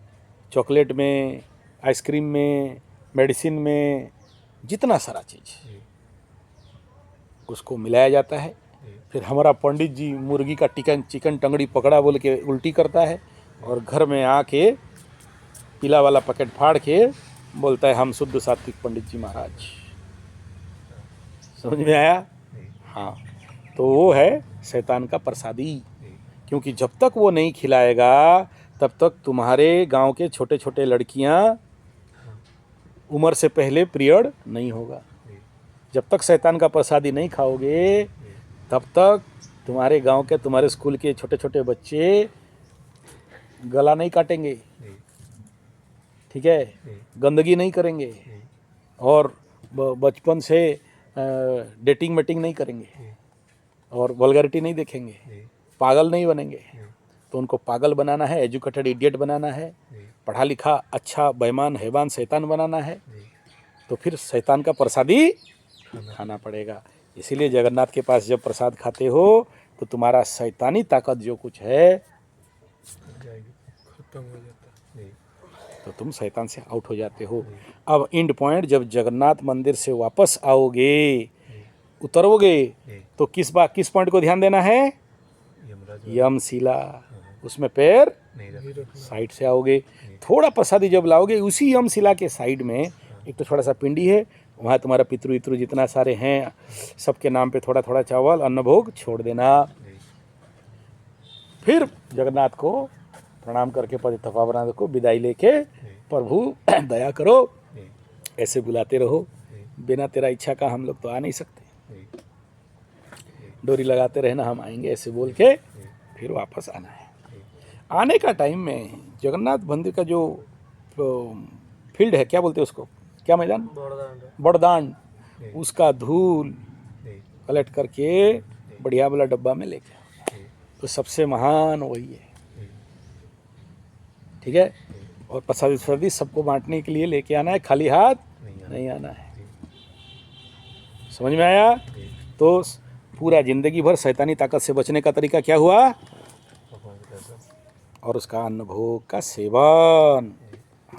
चॉकलेट में, आइसक्रीम में, मेडिसिन में, जितना सारा चीज़ उसको मिलाया जाता है। फिर हमारा पंडित जी मुर्गी का चिकन टंगड़ी पकड़ा बोल के उल्टी करता है और घर में आके पीला वाला पैकेट फाड़ के बोलता है हम शुद्ध सात्विक पंडित जी महाराज। समझ में आया? हाँ, तो वो है शैतान का प्रसादी, क्योंकि जब तक वो नहीं खिलाएगा तब तक तुम्हारे गांव के छोटे छोटे लड़कियां उम्र से पहले पीरियड नहीं होगा। जब तक शैतान का प्रसादी नहीं खाओगे तब तक तुम्हारे गांव के तुम्हारे स्कूल के छोटे छोटे बच्चे गला नहीं काटेंगे, ठीक है, गंदगी नहीं करेंगे और बचपन से डेटिंग मेटिंग नहीं करेंगे और वल्गैरिटी नहीं देखेंगे, पागल नहीं बनेंगे। तो उनको पागल बनाना है, एजुकेटेड इडियट बनाना है, पढ़ा लिखा अच्छा बेईमान हैवान शैतान बनाना है, तो फिर शैतान का प्रसादी खाना पड़ेगा। इसीलिए जगन्नाथ के पास जब प्रसाद खाते हो तो तुम्हारा शैतानी ताकत जो कुछ है खत्म हो जाता है। तो तुम शैतान से आउट हो जाते हो। अब एंड पॉइंट जब जगन्नाथ मंदिर से वापस आओगे, उतरोगे, तो किस पॉइंट को ध्यान देना है? यमशिला, उसमें पैर साइड से आओगे। थोड़ा प्रसादी जब लाओगे उसी यमशिला के साइड में एक तो थोड़ा सा पिंडी है, वहाँ तुम्हारा पितृ वितृ जितना सारे हैं सबके नाम पे थोड़ा थोड़ा चावल अन्न भोग छोड़ देना। फिर जगन्नाथ को प्रणाम करके पतितपावन बना को विदाई लेके प्रभु दया करो, ऐसे बुलाते रहो। बिना तेरा इच्छा का हम लोग तो आ नहीं सकते, डोरी लगाते रहना हम आएंगे, ऐसे बोल के फिर वापस आना है। आने का टाइम में जगन्नाथ मंदिर का जो फील्ड है, क्या बोलते हैं उसको, क्या मैदान, बड़दान, उसका धूल कलेक्ट करके बढ़िया वाला डब्बा में लेके आओ। तो सबसे महान वही है। ठीक है, और प्रसादी प्रसादी सबको बांटने के लिए लेके आना है, खाली हाथ नहीं आना है। समझ में आया? तो पूरा जिंदगी भर शैतानी ताकत से बचने का तरीका क्या हुआ? भगवान का दर्शन। और उसका अन्न भोग का सेवन।